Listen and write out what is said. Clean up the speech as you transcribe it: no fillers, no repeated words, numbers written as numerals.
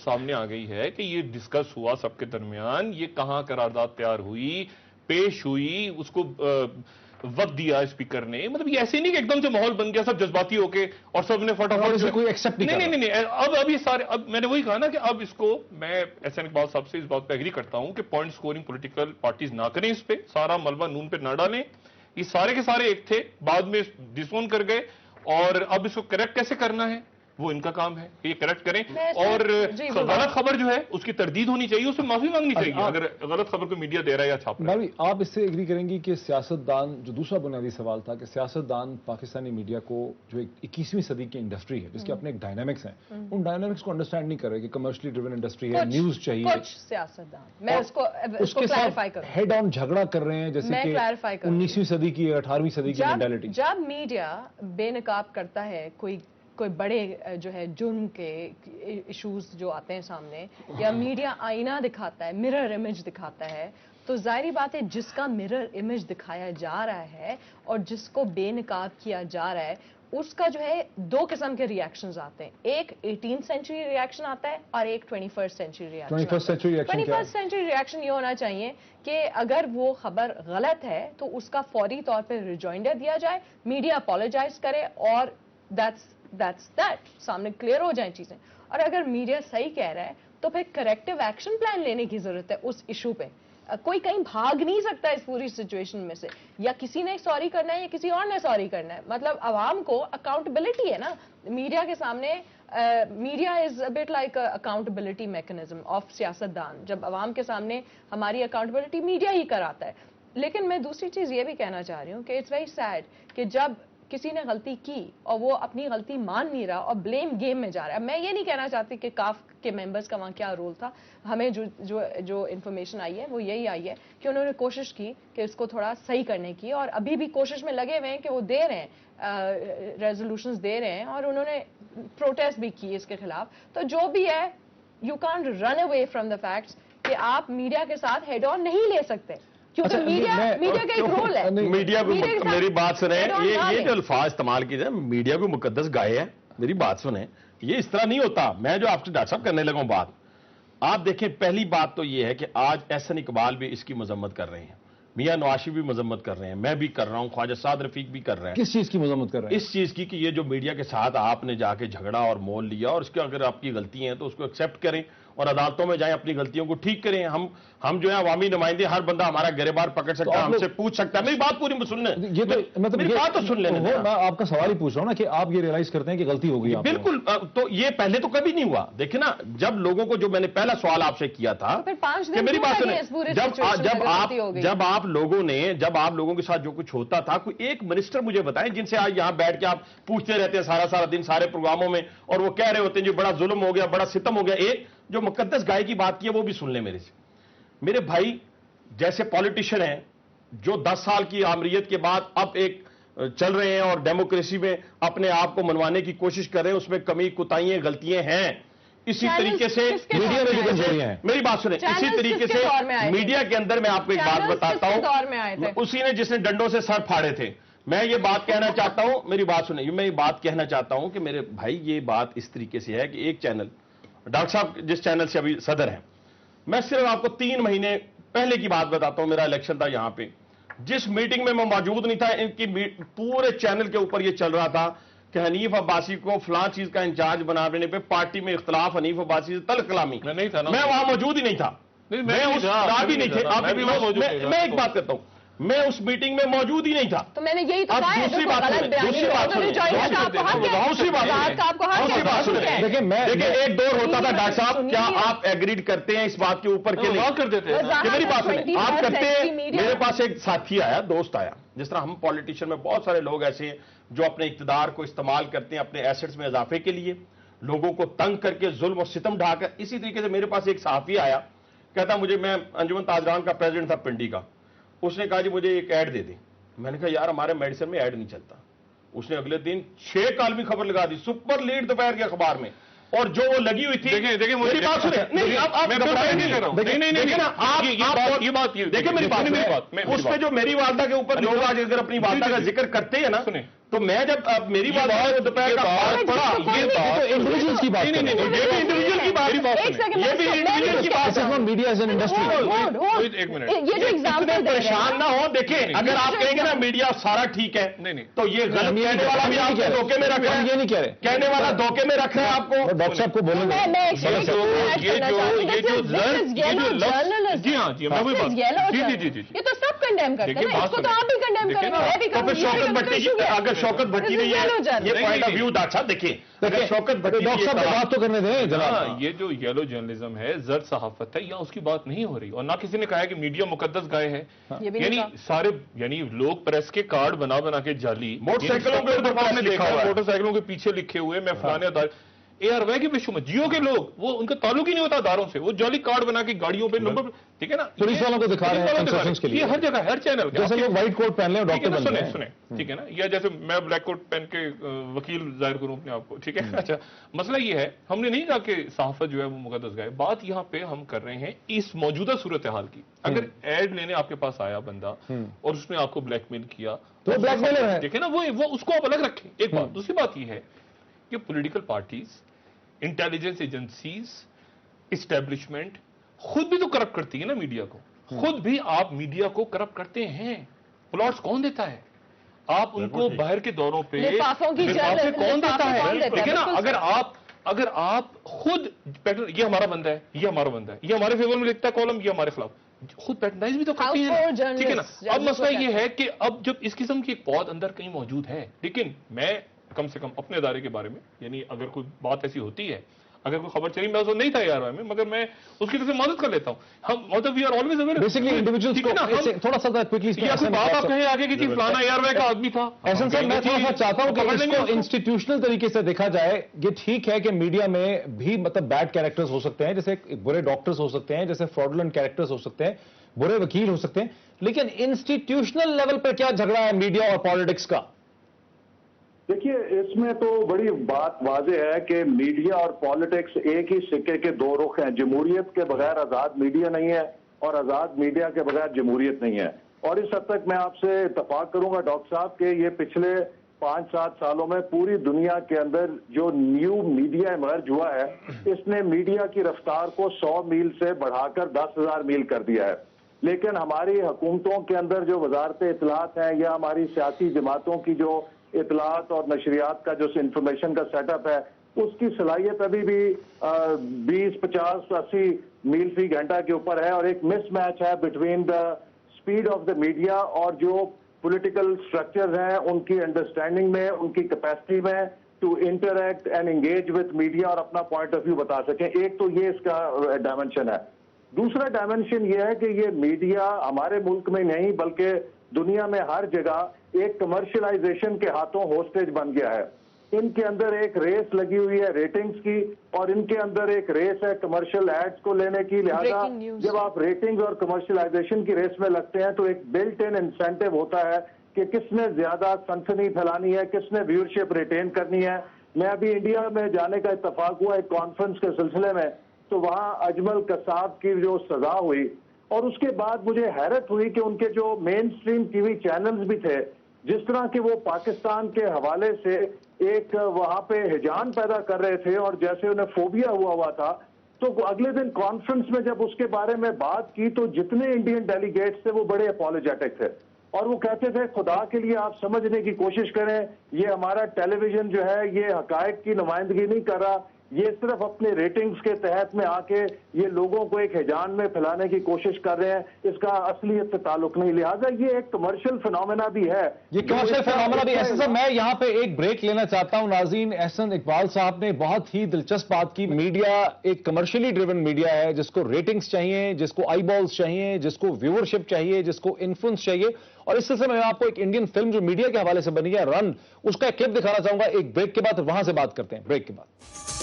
سامنے آ گئی ہے کہ یہ ڈسکس ہوا سب کے درمیان, یہ کہاں قرارداد تیار ہوئی, پیش ہوئی, اس کو وقت دیا اسپیکر نے. مطلب یہ ایسے نہیں کہ ایک دم سے ماحول بن گیا سب جذباتی ہو کے اور سب نے فٹافٹ کوئی ایکسپٹ نہیں. اب یہ سارے, اب میں نے وہی کہا نا کہ اب اس کو میں احسان اقبال صاحب سے اس بات پہ ایگری کرتا ہوں کہ پوائنٹ سکورنگ پولیٹیکل پارٹیز نہ کریں, اس پہ سارا ملبہ نون پہ نہ ڈالیں. یہ سارے کے سارے ایک تھے, بعد میں ڈس اون کر گئے, اور اب اس کو کریکٹ کیسے کرنا ہے وہ ان کا کام ہے کہ یہ کریکٹ کریں. اور غلط خبر جو ہے اس کی تردید ہونی چاہیے, اس میں معافی مانگنی چاہیے اگر غلط خبر کو میڈیا دے رہا ہے یا چھاپ رہا ہے. آپ اس سے ایگری کریں گی کہ سیاستدان, جو دوسرا بنیادی سوال تھا کہ سیاستدان پاکستانی میڈیا کو جو 21ویں صدی کی انڈسٹری ہے جس کے اپنے ایک ڈائنامکس ہیں, ان ڈائنامکس کو انڈرسٹینڈ نہیں کر رہے کہ کمرشلی ڈریون انڈسٹری ہے, نیوز چاہیے. کچھ سیاستدان میں اس کو کلیریفائی کروں, ہیڈ آن جھگڑا کر رہے ہیں جیسے کہ 19ویں صدی کی 18ویں صدی کی مینٹالٹی. جب میڈیا بے نقاب کرتا ہے کوئی بڑے جو ہے جرم کے ایشوز جو آتے ہیں سامنے, یا میڈیا آئینہ دکھاتا ہے, مرر امیج دکھاتا ہے, تو ظاہری بات ہے جس کا مرر امیج دکھایا جا رہا ہے اور جس کو بے نقاب کیا جا رہا ہے اس کا جو ہے دو قسم کے ریاکشنز آتے ہیں. ایک 18th سینچری ریاکشن آتا ہے اور ایک 21st century reaction. 21st century reaction یہ ہونا چاہیے کہ اگر وہ خبر غلط ہے تو اس کا فوری طور پہ ریجوائنڈر دیا جائے, میڈیا اپولوجائز کرے اور that's سامنے کلیئر ہو جائیں چیزیں. اور اگر میڈیا صحیح کہہ رہا ہے تو پھر کریکٹیو ایکشن پلان لینے کی ضرورت ہے اس ایشو پہ. کوئی کہیں بھاگ نہیں سکتا اس پوری سچویشن میں سے, یا کسی نے سوری کرنا ہے یا کسی اور نے سوری کرنا ہے. مطلب عوام کو اکاؤنٹیبلٹی ہے نا میڈیا کے سامنے. Media is a but like accountability mechanism of سیاستدان. جب عوام کے سامنے ہماری اکاؤنٹیبلٹی میڈیا ہی کراتا ہے. لیکن میں دوسری چیز یہ بھی کہنا چاہ رہی ہوں کہ اٹس ویری سیڈ کہ جب کسی نے غلطی کی اور وہ اپنی غلطی مان نہیں رہا اور بلیم گیم میں جا رہا ہے. میں یہ نہیں کہنا چاہتی کہ کاف کے ممبرز کا وہاں کیا رول تھا. ہمیں جو انفارمیشن آئی ہے وہ یہی آئی ہے کہ انہوں نے کوشش کی کہ اس کو تھوڑا صحیح کرنے کی, اور ابھی بھی کوشش میں لگے ہوئے ہیں کہ وہ دے رہے ہیں ریزولوشنز دے رہے ہیں, اور انہوں نے پروٹیسٹ بھی کی اس کے خلاف. تو جو بھی ہے you can't run away from the facts کہ آپ میڈیا کے ساتھ ہیڈ آن نہیں لے سکتے, کیونکہ میڈیا کا ایک رول ہے. میڈیا کو میری بات سنیں, یہ جو الفاظ استعمال کیے جائیں, میڈیا کو مقدس گائے ہے, میری بات سنیں, یہ اس طرح نہیں ہوتا. میں جو آپ سے ڈاکٹر صاحب کرنے لگا ہوں بات, آپ دیکھیں پہلی بات تو یہ ہے کہ آج احسن اقبال بھی اس کی مذمت کر رہے ہیں, میاں نواشی بھی مذمت کر رہے ہیں, میں بھی کر رہا ہوں, خواجہ سعد رفیق بھی کر رہے ہیں. کس چیز کی مذمت کر رہے ہیں؟ اس چیز کی کہ یہ جو میڈیا کے ساتھ آپ نے جا کے جھگڑا اور مول لیا, اور اس کے اگر آپ کی غلطی ہیں تو اس کو ایکسیپٹ کریں اور عدالتوں میں جائیں اپنی غلطیوں کو ٹھیک کریں. ہم جو ہے عوامی نمائندے, ہر بندہ ہمارا گریبار پکڑ سکتا ہے, ہم سے پوچھ سکتا ہے. میری بات پوری سن لیں, میری بات تو سن لیں. میں آپ کا سوال ہی پوچھ رہا ہوں نا کہ آپ یہ ریئلائز کرتے ہیں کہ غلطی ہو گئی. بالکل, تو یہ پہلے تو کبھی نہیں ہوا. دیکھیں نا, جب لوگوں کو, جو میں نے پہلا سوال آپ سے کیا تھا کہ میری بات سنیں, جب آپ لوگوں کے ساتھ جو کچھ ہوتا تھا, کوئی ایک منسٹر مجھے بتائیں جن سے آج یہاں بیٹھ کے آپ پوچھتے رہتے ہیں سارا دن سارے پروگراموں میں, اور وہ کہہ رہے ہوتے ہیں جو بڑا ظلم ہو گیا, بڑا ستم ہو گیا. ایک جو مقدس گائے کی بات کی ہے وہ بھی سن لیں میرے سے. میرے بھائی جیسے پولیٹیشین ہیں جو 10 سال کی آمریت کے بعد اب ایک چل رہے ہیں اور ڈیموکریسی میں اپنے آپ کو منوانے کی کوشش کر رہے ہیں, اس میں کمی کوتاہیاں غلطیاں ہیں. اسی طریقے سے میڈیا میں بھی کمزوریاں ہیں. میری بات سنیں, اسی طریقے سے میڈیا کے اندر میں آپ کو ایک بات بتاتا ہوں, اسی نے جس نے ڈنڈوں سے سر پھاڑے تھے. میں یہ بات کہنا چاہتا ہوں, میری بات سنیں, میں یہ بات کہنا چاہتا ہوں کہ میرے بھائی یہ بات اس طریقے سے ہے کہ ایک چینل, ڈاکٹر صاحب جس چینل سے ابھی صدر ہیں, میں صرف آپ کو 3 مہینے پہلے کی بات بتاتا ہوں. میرا الیکشن تھا یہاں پہ, جس میٹنگ میں موجود نہیں تھا, ان کی پورے چینل کے اوپر یہ چل رہا تھا کہ حنیف عباسی کو فلاں چیز کا انچارج بنانے پہ پارٹی میں اختلاف, حنیف عباسی سے تلخ کلامی. میں وہاں موجود ہی نہیں تھا, میں اس بھی نہیں تھے. میں ایک بات کرتا ہوں, میں اس میٹنگ میں موجود ہی نہیں تھا. تو میں نے یہی تو کہا ہے. دوسری بات دیکھیں, ایک دور ہوتا تھا ڈاکٹر صاحب, کیا آپ ایگریڈ کرتے ہیں اس بات کے اوپر کہ میری بات سنیں, آپ کرتے ہیں. میرے پاس ایک ساتھی آیا, دوست آیا, جس طرح ہم پولیٹیشین میں بہت سارے لوگ ایسے ہیں جو اپنے اقتدار کو استعمال کرتے ہیں اپنے ایسٹس میں اضافے کے لیے, لوگوں کو تنگ کر کے ظلم اور ستم ڈھا کر. اسی طریقے سے میرے پاس ایک صحافی آیا, کہتا مجھے, میں انجمن تاجران کا پریزیڈنٹ تھا پنڈی کا, اس نے کہا جی مجھے ایک ایڈ دے دیں. میں نے کہا یار ہمارے میڈیسن میں ایڈ نہیں چلتا. اس نے اگلے دن 6 کالمی خبر لگا دی سپر لیڈ دوپہر کے اخبار میں, اور جو وہ لگی ہوئی تھی. دیکھیں میری بات سنیں, دیکھیں میری بات, اس پہ جو میری والدہ کے اوپر لوگ آج اگر اپنی والدہ کا ذکر کرتے ہیں نا, تو میں جب میری بات دوپہر کا پڑا یہ انڈیویجولس کی بات نہیں نہیں یہ بھی انڈیویجول کی بات یہ بھی انڈیویجول کی بات ہے میڈیا ایز این انڈسٹری. ایک منٹ یہ جو ایگزامپل پریشان نہ ہو. دیکھیں اگر آپ کہیں گے نا میڈیا سارا ٹھیک ہے نہیں تو یہ غلط کہنے والا بھی آپ کو دھوکے میں رکھ رہا ہے. یہ نہیں کہہ رہے کہنے والا دھوکے میں رکھ رہا ہے آپ کو. ڈاکٹر صاحب کو بولیں جی ہاں جی میں وہی بات یہ تو سب کنڈیم کرتے ہیں, اس کو تو آپ بھی کنڈیم کریں گے, میں بھی کروں گی. شوکت بھٹی اگر شوکت بھٹی نہیں ہے یہ پوائنٹ آف ویو اچھا دیکھیں اگر شوکت بھٹی ڈاکٹر صاحب بات تو کرنے دیں جناب. یہ جو یلو جرنلزم ہے, زرد صحافت ہے, یا اس کی بات نہیں ہو رہی, اور نہ کسی نے کہا ہے کہ میڈیا مقدس گائے ہے. یعنی سارے یعنی لوگ پریس کے کارڈ بنا بنا کے جعلی موٹر سائیکلوں موٹر سائیکلوں کے پیچھے لکھے ہوئے میں فلانے ادارے اے آر وائی کے پیشوں میں جیو کے لوگ وہ ان کا تعلق ہی نہیں ہوتا اداروں سے, وہ جعلی کارڈ بنا کے گاڑیوں پہ نمبر ٹھیک ہے نا پولیس والوں کو دکھا رہے ہیں یہ ہر جگہ ہر چینل جیسے لوگ وائٹ کوٹ پہن لیں ڈاکٹر بن رہے ہیں. سنیں ٹھیک ہے نا, یا جیسے میں بلیک کوٹ پہن کے وکیل ظاہر کروں اپنے آپ کو ٹھیک ہے. اچھا مسئلہ یہ ہے ہم نے نہیں کہا کہ صحافت جو ہے وہ مقدس گائے, بات یہاں پہ ہم کر رہے ہیں اس موجودہ صورتحال کی. اگر ایڈ لینے آپ کے پاس آیا بندہ اور اس نے آپ کو بلیک میل کیا تو بلیک میلر ہے, دیکھیں نا وہ اس کو آپ الگ رکھیں. ایک بات. دوسری بات یہ ہے کہ political parties, intelligence agencies, establishment خود بھی تو کرپٹ کرتی ہے نا میڈیا کو. خود بھی آپ میڈیا کو کرپٹ کرتے ہیں. پلاٹس کون دیتا ہے آپ ان کو باہر کے دوروں پہ لفافے کون دیتا ہے ٹھیک ہے نا. اگر آپ خود یہ ہمارا بندہ ہے, یہ ہمارا بندہ ہے, یہ ہمارے فیور میں لکھتا ہے کالم, یہ ہمارے خلاف, خود پیٹرنائز بھی تو کرتی ہے ٹھیک ہے نا. اب مسئلہ یہ ہے کہ اب جب اس قسم کی ایک پود اندر کہیں موجود ہے, لیکن میں کم سے کم اپنے ادارے کے بارے میں یعنی اگر کوئی بات ایسی ہوتی ہے, اگر کوئی خبر چلی, میں اس وقت نہیں تھا یار میں, مگر میں اس کی طرف سے مدد کر لیتا ہوں. ہم مطلب we are always aware basically individuals کو تھوڑا سا کوئکلی کوئی بات آپ کہیں آگے کی فلانا یار کا آدمی تھا. احسن صاحب میں تھوڑا سا چاہتا ہوں کہ اس کو انسٹیٹیوشنل طریقے سے دیکھا جائے. یہ ٹھیک ہے کہ میڈیا میں بھی مطلب بیڈ کیریکٹرز ہو سکتے ہیں, جیسے برے ڈاکٹرز ہو سکتے ہیں, جیسے فراڈولنٹ کیریکٹرز ہو سکتے ہیں, برے وکیل ہو سکتے ہیں, لیکن انسٹیٹیوشنل لیول پر کیا جھگڑا ہے میڈیا اور پالیٹکس کا؟ دیکھیے اس میں تو بڑی بات واضح ہے کہ میڈیا اور پالیٹکس ایک ہی سکے کے دو رخ ہیں. جمہوریت کے بغیر آزاد میڈیا نہیں ہے اور آزاد میڈیا کے بغیر جمہوریت نہیں ہے. اور اس حد تک میں آپ سے اتفاق کروں گا ڈاکٹر صاحب کہ یہ پچھلے 5-7 سالوں میں پوری دنیا کے اندر جو نیو میڈیا ایمرج ہوا ہے, اس نے میڈیا کی رفتار کو 100 میل سے بڑھا کر 10,000 میل کر دیا ہے. لیکن ہماری حکومتوں کے اندر جو وزارت اطلاعات ہیں یا ہماری سیاسی جماعتوں کی جو اطلاعات اور نشریات کا جو انفارمیشن کا سیٹ اپ ہے, اس کی صلاحیت ابھی بھی 20, 50, 80 میل فی گھنٹہ کے اوپر ہے. اور ایک مس میچ ہے between the speed of the media اور جو پولیٹیکل سٹرکچرز ہیں ان کی انڈرسٹینڈنگ میں, ان کی کیپیسٹی میں to interact and engage with media اور اپنا پوائنٹ آف ویو بتا سکیں. ایک تو یہ اس کا ڈائمنشن ہے. دوسرا ڈائمنشن یہ ہے کہ یہ میڈیا ہمارے ملک میں نہیں بلکہ دنیا میں ہر جگہ ایک کمرشلائزیشن کے ہاتھوں ہوسٹیج بن گیا ہے. ان کے اندر ایک ریس لگی ہوئی ہے ریٹنگز کی, اور ان کے اندر ایک ریس ہے کمرشل ایڈز کو لینے کی. لہذا جب آپ ریٹنگز اور کمرشلائزیشن کی ریس میں لگتے ہیں تو ایک بلٹ ان انسینٹیو ہوتا ہے کہ کس نے زیادہ سنسنی پھیلانی ہے, کس نے ویورشپ ریٹین کرنی ہے. میں ابھی انڈیا میں جانے کا اتفاق ہوا ایک کانفرنس کے سلسلے میں, تو وہاں اجمل قصاب کی جو سزا ہوئی, اور اس کے بعد مجھے حیرت ہوئی کہ ان کے جو مین سٹریم ٹی وی چینلز بھی تھے, جس طرح کہ وہ پاکستان کے حوالے سے ایک وہاں پہ ہجان پیدا کر رہے تھے اور جیسے انہیں فوبیا ہوا تھا. تو اگلے دن کانفرنس میں جب اس کے بارے میں بات کی تو جتنے انڈین ڈیلیگیٹس تھے وہ بڑے اپولوجیٹک تھے, اور وہ کہتے تھے خدا کے لیے آپ سمجھنے کی کوشش کریں, یہ ہمارا ٹیلی ویژن جو ہے یہ حقائق کی نمائندگی نہیں کر رہا, یہ صرف اپنے ریٹنگز کے تحت میں آ کے یہ لوگوں کو ایک ہجان میں پھیلانے کی کوشش کر رہے ہیں, اس کا اصلیت سے تعلق نہیں. لہٰذا یہ ایک کمرشل فنومینا بھی ہے, یہ کمرشل فنومینا بھی. احسن صاحب میں یہاں پہ ایک بریک لینا چاہتا ہوں. ناظرین, احسن اقبال صاحب نے بہت ہی دلچسپ بات کی. میڈیا ایک کمرشلی ڈریون میڈیا ہے جس کو ریٹنگز چاہیے, جس کو آئی بالز چاہیے, جس کو ویورشپ چاہیے, جس کو انفلوئنس چاہیے. اور اس سلسلے میں آپ کو ایک انڈین فلم جو میڈیا کے حوالے سے بنی ہے رن, اس کا ایک کلپ دکھانا چاہوں گا ایک بریک کے بعد, وہاں سے بات کرتے ہیں بریک کے بعد.